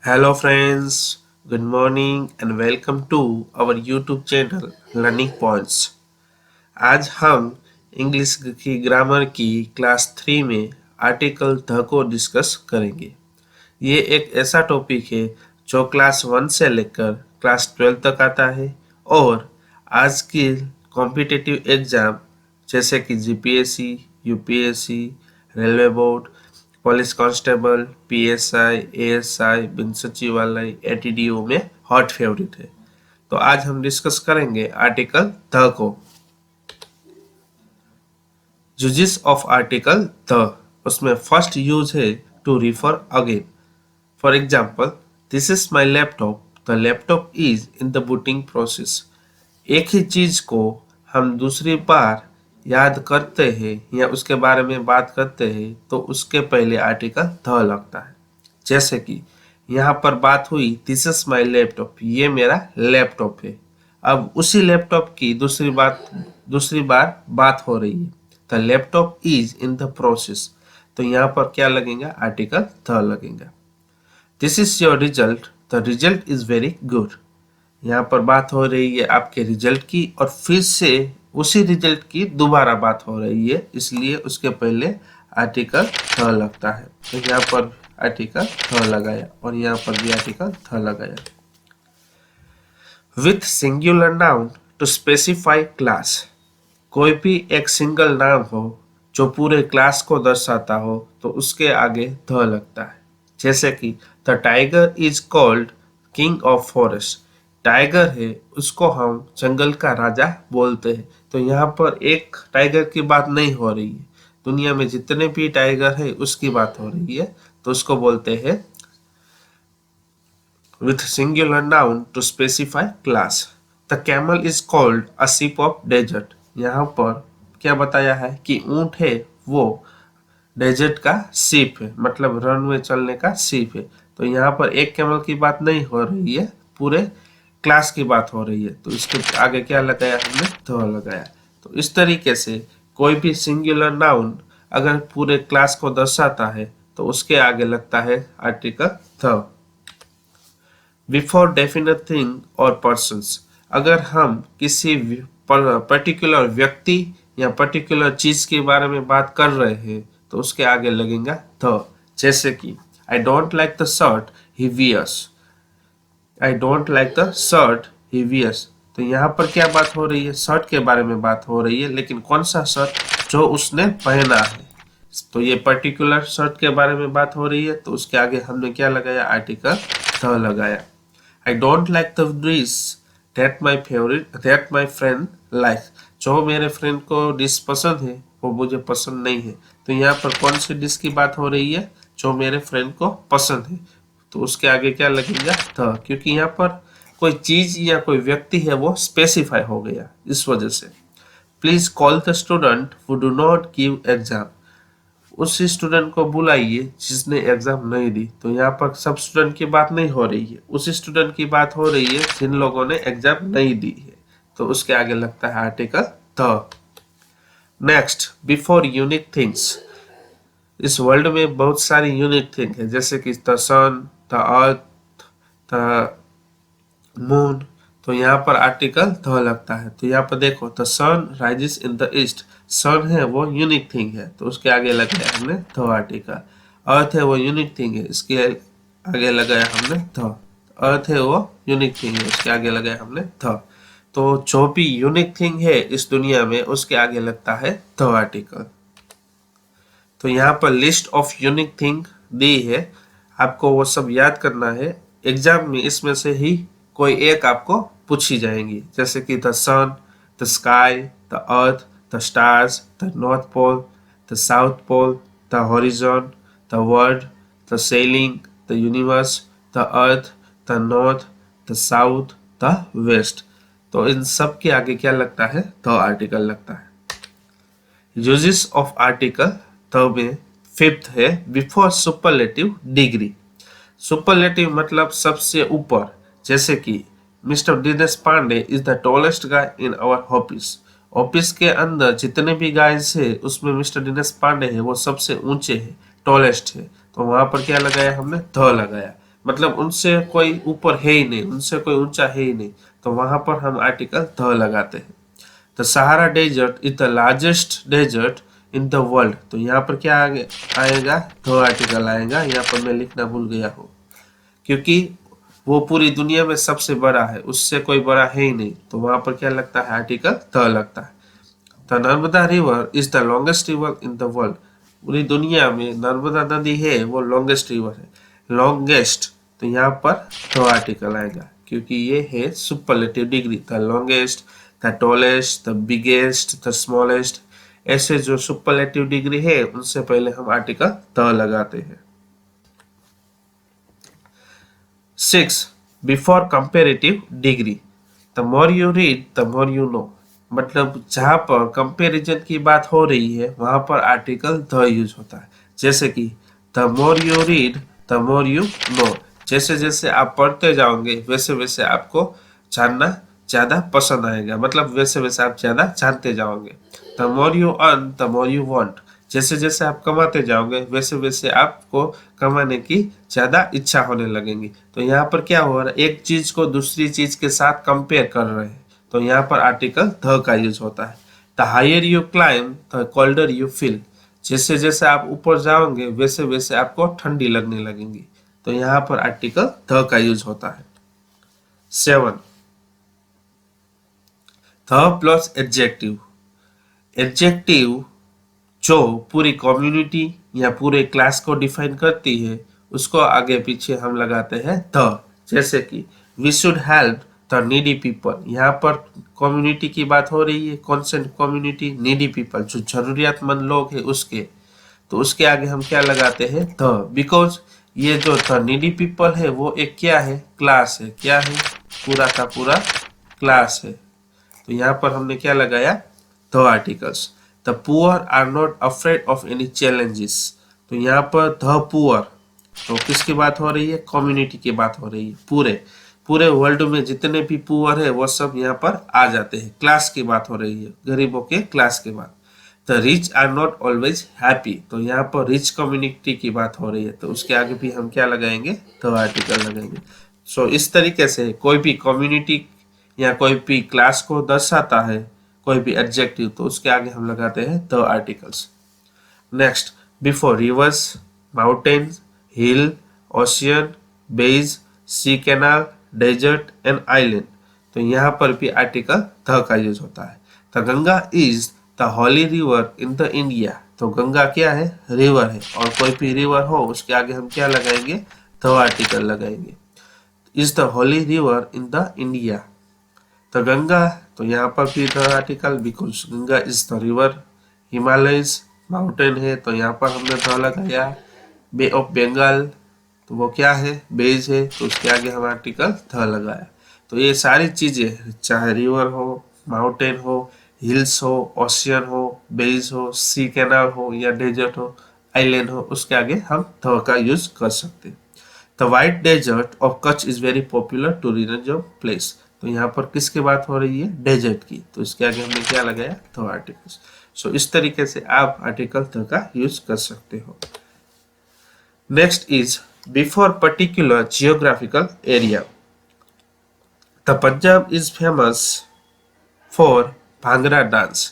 Hello friends, good morning and welcome to our YouTube channel Learning Points। आज हम English की grammar की class 3 में आर्टिकल द को डिस्कस करेंगे। ये एक ऐसा टॉपिक है जो क्लास 1 से लेकर क्लास 12 तक आता है और आज की कॉम्पिटिटिव एग्जाम जैसे कि GPSC, UPSC, railway board, police constable, PSI, ASI, बिन सचिवालय, एटीडीओ में हॉट फेवरेट है। तो आज हम डिस्कस करेंगे आर्टिकल द को। यूजेस ऑफ आर्टिकल द, उसमें फर्स्ट यूज है to refer again. For example, this is my laptop, the laptop is in the booting process. एक ही चीज को हम दूसरी बार याद करते हैं या उसके बारे में बात करते हैं तो उसके पहले आर्टिकल द लगता है। जैसे कि यहाँ पर बात हुई दिस इज माई लैपटॉप, ये मेरा लैपटॉप है। अब उसी लैपटॉप की दूसरी बार बात हो रही है। The laptop is in the process, तो यहाँ पर क्या लगेगा? आर्टिकल द लगेगा। This is your result, the result is very good. यहाँ पर बात हो रही है आपके रिजल्ट की और फिर से उसी रिजल्ट की दोबारा बात हो रही है, इसलिए उसके पहले आर्टिकल थ लगता है। तो यहाँ पर आर्टिकल थ लगाया और यहाँ पर भी आर्टिकल थ लगाया। With singular noun to specify class, कोई भी एक सिंगल नाम हो जो पूरे क्लास को दर्शाता हो तो उसके आगे ध लगता है। जैसे कि the tiger is called king of forest, tiger है उसको हम जंगल का राजा बोलते हैं। तो यहाँ पर एक टाइगर की बात नहीं हो रही है, दुनिया में जितने भी टाइगर है उसकी बात हो रही है, तो उसको बोलते हैं with singular noun to specify class। The camel is called a sheep of desert। यहाँ पर क्या बताया है कि ऊंट है वो डेजर्ट का शीप है, मतलब रन में चलने का शीप है। तो यहाँ पर एक कैमल की बात नहीं हो रही है, पूरे क्लास की बात हो रही है, तो इसके आगे क्या लगाया हमने? द लगाया। तो इस तरीके से कोई भी सिंगुलर नाउन अगर पूरे क्लास को दर्शाता है तो उसके आगे लगता है article the. Before definite thing और पर्सन्स, अगर हम किसी पर्टिकुलर व्यक्ति या पर्टिकुलर चीज के बारे में बात कर रहे हैं तो उसके आगे लगेगा द। जैसे कि I don't like the shirt he wears, I don't like the shirt he wears. तो यहाँ पर क्या बात हो रही है? शर्ट के बारे में बात हो रही है, लेकिन कौन सा शर्ट? जो उसने पहना है। तो ये पर्टिकुलर शर्ट के बारे में बात हो रही है, तो उसके आगे हमने क्या लगाया? आर्टिकल द लगाया। I don't like the dish that my friend likes। जो मेरे फ्रेंड को डिश पसंद है वो मुझे पसंद नहीं है। तो यहाँ पर कौन सी डिश की बात हो रही है? जो मेरे फ्रेंड को पसंद है, तो उसके आगे क्या लगेगा? द, क्योंकि यहाँ पर कोई चीज या कोई व्यक्ति है वो स्पेसिफाई हो गया, इस वजह से। Please call the student who do not give exam, उस स्टूडेंट को बुलाइए जिसने एग्जाम नहीं दी। तो यहाँ पर सब स्टूडेंट की बात नहीं हो रही है, उस स्टूडेंट की बात हो रही है जिन लोगों ने एग्जाम नहीं दी है, तो उसके आगे लगता है article the. Next, before unique things. इस वर्ल्ड में बहुत सारी यूनिक थिंग है, जैसे कि the sun, the earth, the moon. तो यहाँ पर आर्टिकल द लगता है। तो यहाँ पर देखो, the sun rises in the east, sun है वो यूनिक थिंग है, तो उसके आगे लगाया हमने द आर्टिकल। अर्थ है वो यूनिक थिंग है, इसके आगे लगाया हमने द। अर्थ है वो यूनिक थिंग है, उसके आगे लगाया हमने द। तो जो भी यूनिक थिंग है इस दुनिया में उसके आगे लगता है द आर्टिकल। तो यहाँ पर लिस्ट ऑफ यूनिक थिंग दी है, आपको वो सब याद करना है। एग्जाम में इसमें से ही कोई एक आपको पूछी जाएंगी, जैसे कि the sun, the sky, the earth, the stars, the north pole, the south pole, the horizon, the world, the ceiling, the universe, the earth, the north, the south, the west. तो इन सब के आगे क्या लगता है? द आर्टिकल लगता है। यूजेस ऑफ आर्टिकल द में फिफ्थ है बिफोर सुपरलेटिव डिग्री। सुपरलेटिव मतलब सबसे ऊपर, जैसे कि mister Dinesh Pandey is the tallest guy in our office. Office के अंदर जितने भी गाइज है उसमें मिस्टर दिनेश पांडे है वो सबसे ऊंचे है, टॉलेस्ट है। तो वहां पर क्या लगाया हमने? द लगाया। मतलब उनसे कोई ऊपर है ही नहीं, उनसे कोई ऊंचा है ही नहीं, तो वहां पर हम आर्टिकल द लगाते हैं। The Sahara desert is the largest desert in the world, तो यहाँ पर क्या आएगा, द आर्टिकल आएगा। यहाँ पर मैं लिखना भूल गया हूँ, क्योंकि वो पूरी दुनिया में सबसे बड़ा है, उससे कोई बड़ा है ही नहीं, तो वहां पर क्या लगता है, आर्टिकल द लगता है। The Narmada river is the longest river in the world, पूरी दुनिया में नर्मदा नदी है वो लॉन्गेस्ट रिवर है। लॉन्गेस्ट, तो यहाँ पर द आर्टिकल आएगा, क्योंकि ये है superlative degree. The longest, the tallest, the biggest, the smallest, ऐसे जो सुपरलेटिव डिग्री है उनसे पहले हम आर्टिकल द लगाते हैं। 6. Before comparative degree, the more you read the more you know, मतलब जहां पर कंपैरिजन की बात हो रही है वहां पर आर्टिकल द यूज होता है। जैसे कि the more you read the more you know, जैसे जैसे आप पढ़ते जाओगे वैसे वैसे आपको जानना ज्यादा पसंद आएगा, मतलब वैसे वैसे आप ज्यादा जानते जाओगे। The more you earn the more you want, जैसे जैसे आप कमाते जाओगे वैसे वैसे आपको कमाने की ज्यादा इच्छा होने लगेगी। तो यहाँ पर क्या हो रहा है, एक चीज को दूसरी चीज के साथ कंपेयर कर रहे हैं, तो यहाँ पर आर्टिकल द का यूज होता है। The higher you climb the colder you feel, जैसे जैसे आप ऊपर जाओगे वैसे वैसे आपको ठंडी लगने लगेगी, तो यहाँ पर आर्टिकल द का यूज होता है। 7. द प्लस एडजेक्टिव, एडजेक्टिव जो पूरी कम्युनिटी या पूरे क्लास को डिफाइन करती है उसको आगे पीछे हम लगाते हैं द। जैसे कि we should help the needy people, यहाँ पर कम्युनिटी की बात हो रही है, कौन से कम्युनिटी, नीडी पीपल, जो जरूरियातमंद लोग हैं उसके, तो उसके आगे हम क्या लगाते हैं, द, बिकॉज ये जो द नीडी पीपल है वो एक क्या है, क्लास है, क्या है, पूरा का पूरा क्लास है, तो यहाँ पर हमने क्या लगाया, the articles. The poor are not afraid of any challenges, तो यहाँ पर द पुअर, तो किसकी बात हो रही है, कम्युनिटी की बात हो रही है, पूरे पूरे वर्ल्ड में जितने भी पुअर है वो सब यहाँ पर आ जाते हैं, क्लास की बात हो रही है, गरीबों के क्लास की बात। The rich are not always happy, तो यहाँ पर रिच कम्युनिटी की बात हो रही है, तो उसके आगे भी हम क्या लगाएंगे, द आर्टिकल लगाएंगे। सो इस तरीके से कोई भी कम्युनिटी या कोई भी क्लास को दर्शाता है कोई भी एडजेक्टिव, तो उसके आगे हम लगाते हैं the articles. Next, before rivers, mountains, hill, ocean, bays, sea canal, desert and island, तो यहाँ पर भी आर्टिकल द का यूज होता है। The Ganga is the holy river in the India, तो गंगा क्या है, रिवर है, और कोई भी रिवर हो उसके आगे हम क्या लगाएंगे, द आर्टिकल लगाएंगे। Is the holy river in the India, तो गंगा, तो यहाँ पर भी the article, because Ganga is the river. Himalayas mountain है, तो यहाँ पर हमने द लगाया। बे ऑफ बंगाल, तो वो क्या है, बेज है, तो उसके आगे हम आर्टिकल द लगाया। तो ये सारी चीजें, चाहे रिवर हो, माउंटेन हो, हिल्स हो, ओशियन हो, बेज हो, सी कैनाल हो या डेजर्ट हो, आइलैंड हो, उसके आगे हम द का यूज कर सकते हैं। The white desert of Kutch is very popular tourism place, तो यहाँ पर किसकी बात हो रही है, डेजर्ट की, तो इसके आगे हमने क्या लगाया, द आर्टिकल्स। सो इस तरीके से आप आर्टिकल द का यूज कर सकते हो। Next is before particular geographical area, the Punjab is famous for bhangra dance,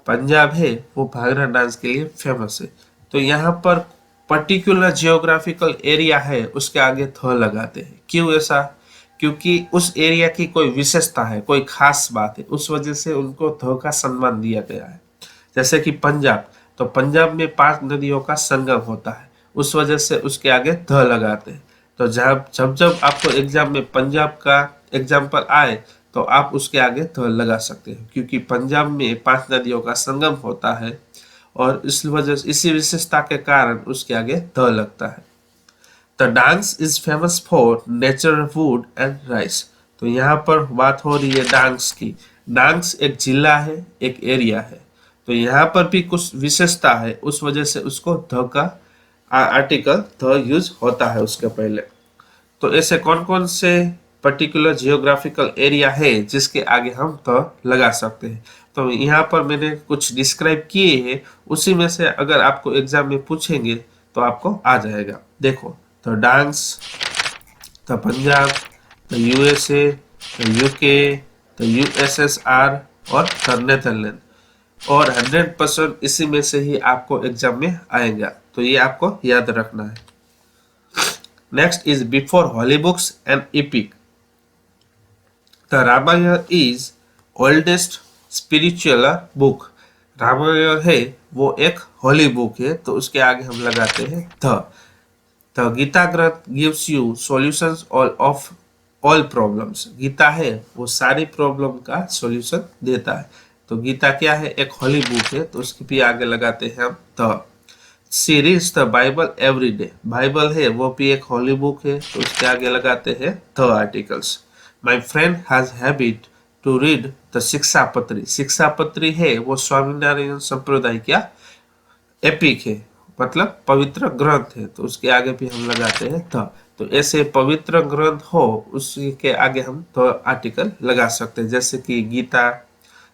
Punjab है वो भांगड़ा डांस के लिए फेमस है, तो यहाँ पर पर्टिकुलर जियोग्राफिकल एरिया है उसके आगे थ लगाते हैं। क्यों ऐसा, क्योंकि उस एरिया की कोई विशेषता है, कोई खास बात है, उस वजह से उनको थ का सम्मान दिया गया है। जैसे कि पंजाब, तो पंजाब में 5 नदियों का संगम होता है, उस वजह से उसके आगे ध लगाते हैं। तो जब जब आपको एग्जाम में पंजाब का एग्जाम्पल आए तो आप उसके आगे ध लगा सकते हो, क्योंकि पंजाब में 5 नदियों का संगम होता है और इस वजह से, इसी विशेषता के कारण उसके आगे ध लगता है। The dance is famous for natural would and rice, तो यहाँ पर बात हो रही है डांस की। डांस एक जिला है, एक एरिया है, तो यहाँ पर भी कुछ विशेषता है, उस वजह से उसको ध का आर्टिकल ध यूज होता है उसके पहले। तो ऐसे कौन कौन से पर्टिकुलर जियोग्राफिकल एरिया है जिसके आगे हम ध लगा सकते हैं, तो यहाँ पर मैंने कुछ डिस्क्राइब किए हैं, उसी में से अगर आपको एग्जाम में पूछेंगे तो आपको आ जाएगा। देखो, तो dance, the Punjab, the USA, the UK, the USSR और द नेदरलैंड। और 100% इसी में से ही आपको एग्जाम में आएगा, तो ये आपको याद रखना है। Next is before holy books and epic. The Ramayana is oldest spiritual book. Ramayana है वो एक होली बुक है, तो उसके आगे हम लगाते हैं the Gita granth gives you solutions of all problems. Gita है वो सारी प्रॉब्लम का सॉल्यूशन देता है, तो गीता क्या है, एक होली बुक है, तो उसके भी आगे लगाते हैं हम the. She reads the Bible every day. Bible है वो भी एक होली बुक है, तो उसके आगे लगाते हैं the articles. My friend has habit to read the Shikshapatri. Shikshapatri है वो स्वामीनारायण संप्रदाय क्या एपिक है, मतलब पवित्र ग्रंथ है, तो उसके आगे भी हम लगाते हैं द। तो ऐसे पवित्र ग्रंथ हो उसके आगे हम तो आर्टिकल लगा सकते हैं, जैसे कि Gita,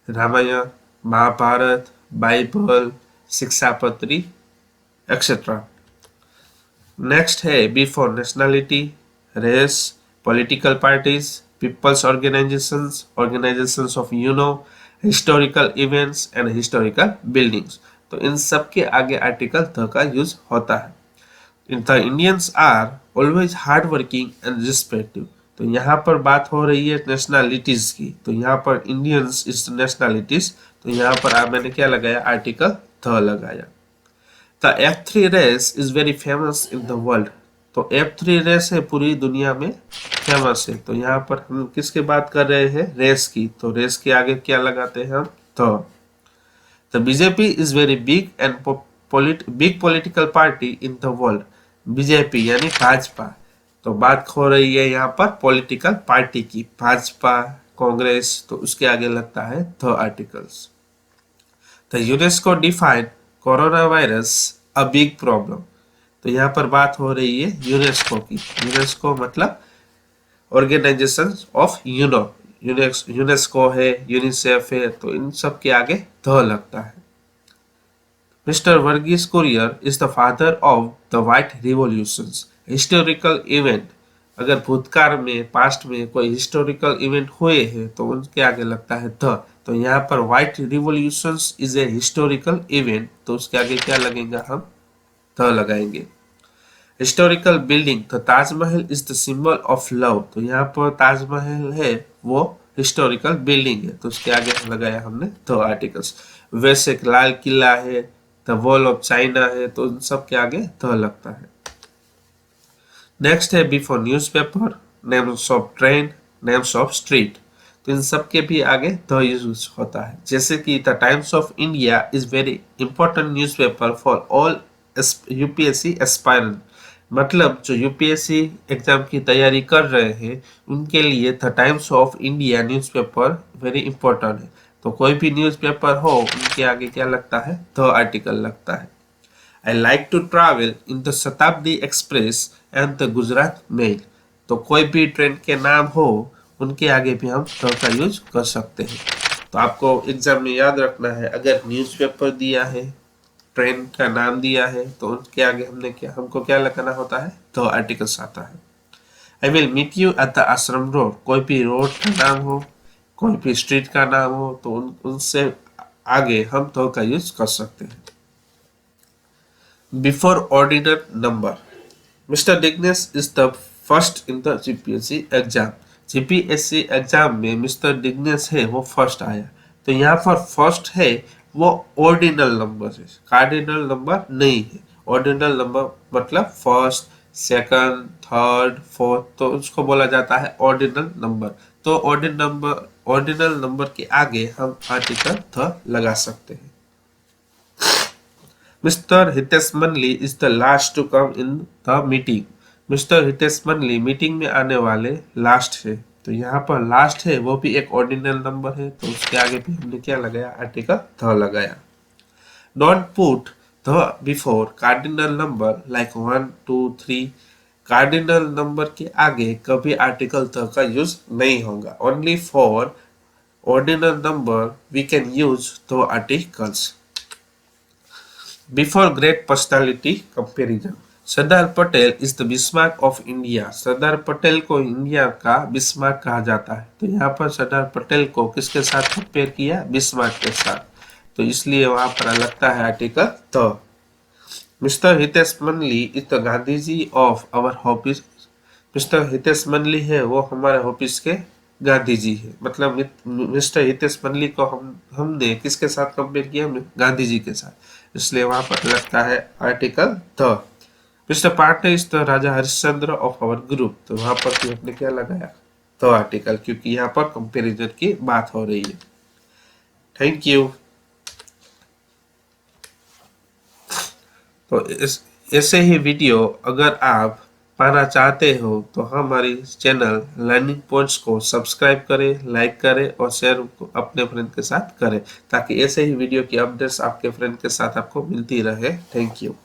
Ramayana, Mahabharata, Bible, Shikshapatri etcetera. Next है before nationality, race, political parties, peoples organisations, organisations of you know, historical events and historical buildings. तो इन सब के आगे आर्टिकल द का यूज होता है। The Indians are always hard working and respective. तो यहाँ पर बात हो रही है नेशनलिटीज की, तो यहाँ पर इंडियंस इज नेशनलिटीज, तो यहाँ पर मैंने क्या लगाया, आर्टिकल द लगाया। The F3 race is very famous in the world. तो F3 रेस है पूरी दुनिया में फेमस है, तो यहाँ पर हम किसके बात कर रहे हैं, रेस की, तो रेस के आगे क्या लगाते हैं हम the BJP is very big and big political party in the world. BJP यानी भाजपा, तो बात हो रही है यहाँ पर पॉलिटिकल पार्टी की, भाजपा, कांग्रेस, तो उसके आगे लगता है the articles. The UNESCO defined corona virus a big problem. तो यहाँ पर बात हो रही है यूनेस्को की। यूनेस्को मतलब ऑर्गेनाइजेशन ऑफ यूनेस्को है, यूनिसेफ है, तो इन सब के आगे द लगता है। Mister Verghese Kurien is the father of the white revolutions. Historical event, अगर भूतकाल में पास्ट में कोई हिस्टोरिकल इवेंट हुए हैं तो उनके आगे लगता है द। तो यहाँ पर white revolutions is a historical event, तो उसके आगे क्या लगेगा, हम द लगाएंगे। हिस्टोरिकल बिल्डिंग, तो Taj Mahal is the symbol of love. तो यहाँ पर ताजमहल है वो हिस्टोरिकल बिल्डिंग है, तो उसके आगे लगाया हमने द आर्टिकल्स। वैसे लाल किला है, द वॉल ऑफ चाइना है, तो उन सब के आगे द लगता है। नेक्स्ट है before newspaper, names of train, names of street. तो इन सब के भी आगे द यूज होता है, जैसे कि the times of India is very important newspaper for all UPSC aspirant. मतलब जो यूपीएससी एग्जाम की तैयारी कर रहे हैं उनके लिए the times of India newspaper very important है। तो कोई भी न्यूज़पेपर हो उनके आगे क्या लगता है, द आर्टिकल लगता है। I like to travel in the Shatabdi express and the Gujarat mail. तो कोई भी ट्रेन के नाम हो उनके आगे भी हम द का यूज कर सकते हैं। तो आपको एग्जाम में याद रखना है, अगर न्यूज़पेपर दिया है, ट्रेन का नाम दिया है, तो उनके आगे हमको क्या लगाना होता है, द आर्टिकल्स आता है। I will meet you at the Ashram road. कोई भी रोड का नाम हो, कोई भी स्ट्रीट का नाम हो, तो उनसे आगे हम द का यूज कर सकते हैं। Before ordinal number, Mr. Dignes is the first in the GPSC exam. GPSC exam में मिस्टर डिग्नेस है वो फर्स्ट आया, तो यहाँ पर फर्स्ट है वो ऑर्डिनल नंबर है, कार्डिनल नंबर नहीं है। ऑर्डिनल नंबर मतलब फर्स्ट, सेकंड, थर्ड, फोर्थ, तो उसको बोला जाता है ऑर्डिनल नंबर। तो ऑर्डिनल नंबर के आगे हम आर्टिकल द लगा सकते हैं। Mister Hitesh Manli is the last to come in the meeting. Mister Hitesh Manli meeting में आने वाले लास्ट है, तो यहाँ पर लास्ट है वो भी एक ऑर्डिनल नंबर है, तो उसके आगे भी हमने क्या लगाया, आर्टिकल द लगाया। Don't put the before cardinal number like 1, 2, 3। Cardinal number के आगे कभी आर्टिकल द का यूज नहीं होगा। Only for ordinal number we can use the articles. Before great personality comparison, Sardar Patel is the Bismarck of India. Sardar Patel को India का Bismarck कहा जाता है। तो यहाँ पर सरदार पटेल को किसके साथ कंपेयर किया? बिस्मार्क के साथ। तो इसलिए वहां पर लगता है article the. Mister Hitesh Mandli is the Gandhi ji of our office. Mister Hitesh Mandli है वो हमारे ऑफिस के गांधी जी है। मतलब मिस्टर हितेश मंडली को हमने किसके साथ कंपेयर किया? गांधी जी के साथ। इसलिए वहां पर लगता है article the. Mister partner is the Raja Harishchandra of our group. तो वहां पर भी हमने क्या लगाया? द आर्टिकल, क्योंकि यहाँ पर कंपेरिजन की बात हो रही है। Thank you. तो ऐसे ही वीडियो अगर आप पाना चाहते हो तो हमारी चैनल लर्निंग पॉइंट्स को सब्सक्राइब करें, लाइक करें और शेयर अपने फ्रेंड के साथ करें, ताकि ऐसे ही वीडियो की अपडेट्स आपके फ्रेंड के साथ आपको मिलती रहे। Thank you.